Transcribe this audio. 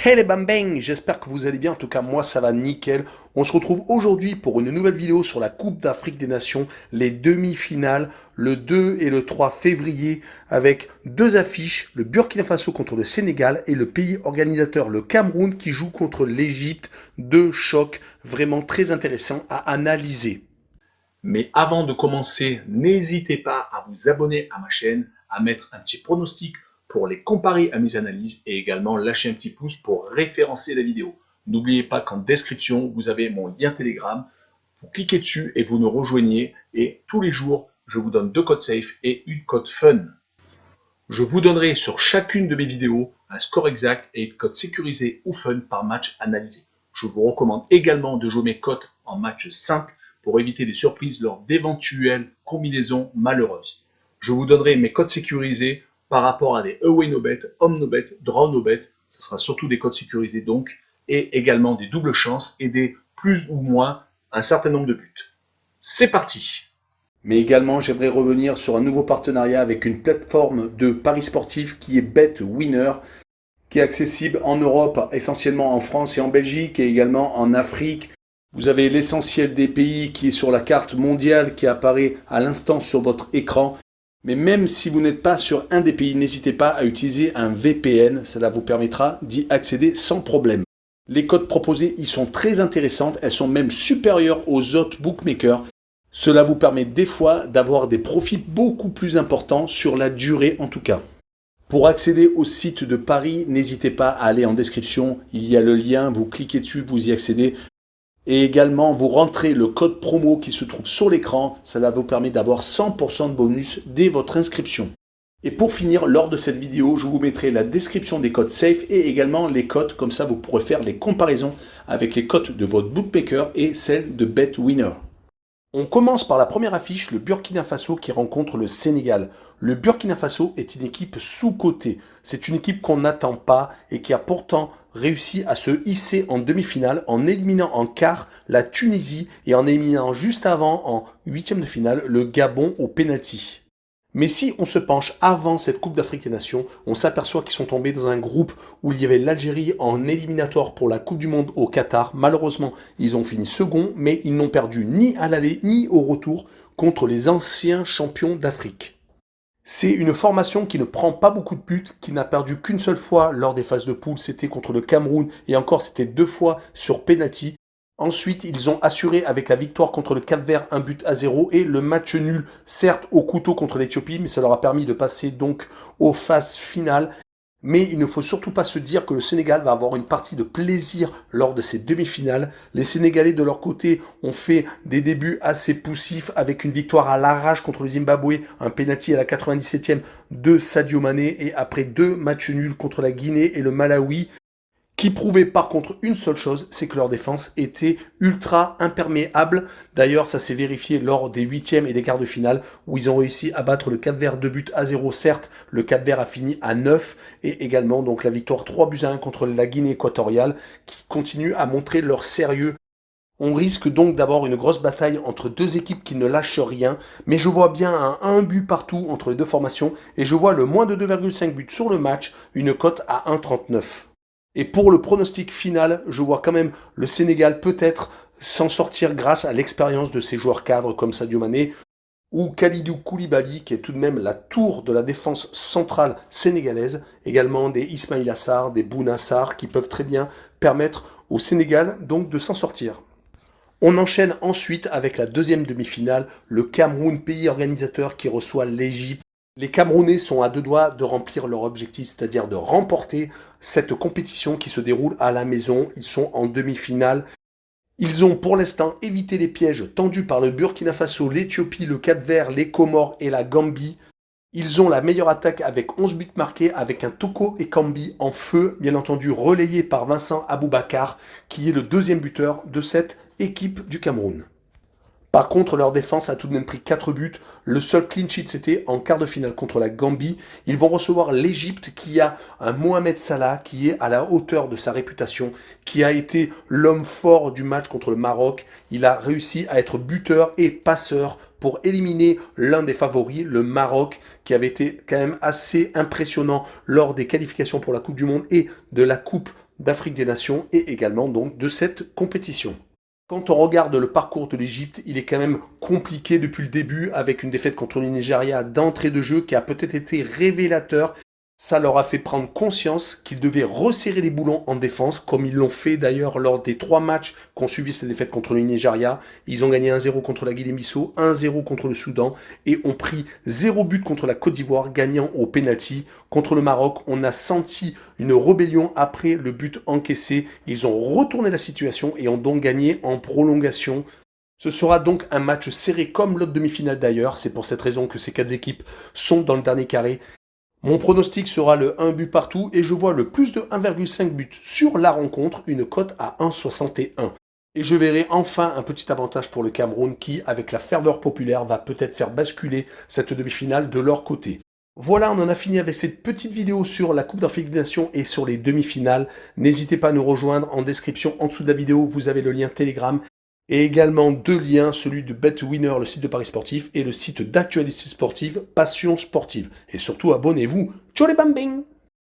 Hey les bambins, j'espère que vous allez bien, en tout cas moi ça va nickel. On se retrouve aujourd'hui pour une nouvelle vidéo sur la Coupe d'Afrique des Nations, les demi-finales, le 2 et le 3 février, avec deux affiches, le Burkina Faso contre le Sénégal et le pays organisateur, le Cameroun, qui joue contre l'Égypte. Deux chocs vraiment très intéressants à analyser. Mais avant de commencer, n'hésitez pas à vous abonner à ma chaîne, à mettre un petit pronostic pour les comparer à mes analyses et également lâcher un petit pouce pour référencer la vidéo. N'oubliez pas qu'en description, vous avez mon lien Telegram. Vous cliquez dessus et vous nous rejoignez. Et tous les jours, je vous donne deux codes safe et une code fun. Je vous donnerai sur chacune de mes vidéos un score exact et une cote sécurisée ou fun par match analysé. Je vous recommande également de jouer mes cotes en match simple pour éviter des surprises lors d'éventuelles combinaisons malheureuses. Je vous donnerai mes codes sécurisés par rapport à des away no bet, home no bet, draw no bet. Ce sera surtout des codes sécurisés donc, et également des doubles chances et des plus ou moins un certain nombre de buts. C'est parti! Mais également, j'aimerais revenir sur un nouveau partenariat avec une plateforme de paris sportifs qui est BetWinner, qui est accessible en Europe, essentiellement en France et en Belgique, et également en Afrique. Vous avez l'essentiel des pays qui est sur la carte mondiale qui apparaît à l'instant sur votre écran. Mais même si vous n'êtes pas sur un des pays, n'hésitez pas à utiliser un VPN. Cela vous permettra d'y accéder sans problème. Les cotes proposées y sont très intéressantes. Elles sont même supérieures aux autres bookmakers. Cela vous permet des fois d'avoir des profits beaucoup plus importants sur la durée en tout cas. Pour accéder au site de Paris, n'hésitez pas à aller en description. Il y a le lien, vous cliquez dessus, vous y accédez. Et également, vous rentrez le code promo qui se trouve sur l'écran. Cela vous permet d'avoir 100% de bonus dès votre inscription. Et pour finir, lors de cette vidéo, je vous mettrai la description des codes safe et également les cotes. Comme ça, vous pourrez faire les comparaisons avec les cotes de votre bookmaker et celles de BetWinner. On commence par la première affiche, le Burkina Faso qui rencontre le Sénégal. Le Burkina Faso est une équipe sous-cotée. C'est une équipe qu'on n'attend pas et qui a pourtant réussi à se hisser en demi-finale en éliminant en quart la Tunisie et en éliminant juste avant en huitième de finale le Gabon au pénalty. Mais si on se penche avant cette Coupe d'Afrique des Nations, on s'aperçoit qu'ils sont tombés dans un groupe où il y avait l'Algérie en éliminatoire pour la Coupe du Monde au Qatar. Malheureusement, ils ont fini second, mais ils n'ont perdu ni à l'aller ni au retour contre les anciens champions d'Afrique. C'est une formation qui ne prend pas beaucoup de buts, qui n'a perdu qu'une seule fois lors des phases de poule, c'était contre le Cameroun, et encore c'était 2 fois sur penalty. Ensuite, ils ont assuré avec la victoire contre le Cap-Vert 1-0 et le match nul, certes au couteau contre l'Éthiopie, mais ça leur a permis de passer donc aux phases finales. Mais il ne faut surtout pas se dire que le Sénégal va avoir une partie de plaisir lors de ces demi-finales. Les Sénégalais de leur côté ont fait des débuts assez poussifs avec une victoire à l'arrache contre le Zimbabwe, un pénalty à la 97e de Sadio Mané et après 2 matchs nuls contre la Guinée et le Malawi, qui prouvait par contre une seule chose, c'est que leur défense était ultra imperméable. D'ailleurs, ça s'est vérifié lors des huitièmes et des quarts de finale, où ils ont réussi à battre le Cap-Vert 2-0. Certes, le Cap-Vert a fini à 9, et également donc la victoire 3-1 contre la Guinée équatoriale, qui continue à montrer leur sérieux. On risque donc d'avoir une grosse bataille entre deux équipes qui ne lâchent rien, mais je vois bien un but partout entre les deux formations, et je vois le moins de 2,5 buts sur le match, une cote à 1,39. Et pour le pronostic final, je vois quand même le Sénégal peut-être s'en sortir grâce à l'expérience de ses joueurs cadres comme Sadio Mané ou Kalidou Koulibaly, qui est tout de même la tour de la défense centrale sénégalaise, également des Ismaïla Sarr, des Bouna Sarr, qui peuvent très bien permettre au Sénégal donc de s'en sortir. On enchaîne ensuite avec la deuxième demi-finale, le Cameroun, pays organisateur qui reçoit l'Égypte. Les Camerounais sont à deux doigts de remplir leur objectif, c'est-à-dire de remporter cette compétition qui se déroule à la maison. Ils sont en demi-finale. Ils ont pour l'instant évité les pièges tendus par le Burkina Faso, l'Éthiopie, le Cap-Vert, les Comores et la Gambie. Ils ont la meilleure attaque avec 11 buts marqués, avec un Toko Ekambi en feu, bien entendu relayé par Vincent Aboubakar, qui est le deuxième buteur de cette équipe du Cameroun. Par contre, leur défense a tout de même pris 4 buts. Le seul clean sheet, c'était en quart de finale contre la Gambie. Ils vont recevoir l'Égypte qui a un Mohamed Salah qui est à la hauteur de sa réputation, qui a été l'homme fort du match contre le Maroc. Il a réussi à être buteur et passeur pour éliminer l'un des favoris, le Maroc, qui avait été quand même assez impressionnant lors des qualifications pour la Coupe du Monde et de la Coupe d'Afrique des Nations et également donc de cette compétition. Quand on regarde le parcours de l'Égypte, il est quand même compliqué depuis le début avec une défaite contre le Nigeria d'entrée de jeu qui a peut-être été révélateur. Ça leur a fait prendre conscience qu'ils devaient resserrer les boulons en défense, comme ils l'ont fait d'ailleurs lors des 3 matchs qu'ont suivi cette défaite contre le Nigeria. Ils ont gagné 1-0 contre la Guinée-Bissau, 1-0 contre le Soudan et ont pris 0 but contre la Côte d'Ivoire, gagnant au pénalty. Contre le Maroc, on a senti une rébellion après le but encaissé. Ils ont retourné la situation et ont donc gagné en prolongation. Ce sera donc un match serré comme l'autre demi-finale d'ailleurs. C'est pour cette raison que ces 4 équipes sont dans le dernier carré. Mon pronostic sera le 1 but partout et je vois le plus de 1,5 buts sur la rencontre, une cote à 1,61. Et je verrai enfin un petit avantage pour le Cameroun qui, avec la ferveur populaire, va peut-être faire basculer cette demi-finale de leur côté. Voilà, on en a fini avec cette petite vidéo sur la Coupe d'Afrique des Nations et sur les demi-finales. N'hésitez pas à nous rejoindre en description en dessous de la vidéo, vous avez le lien Telegram. Et également 2 liens, celui de BetWinner, le site de Paris Sportif, et le site d'actualité sportive, Passion Sportive. Et surtout, abonnez-vous. Ciao les bambins!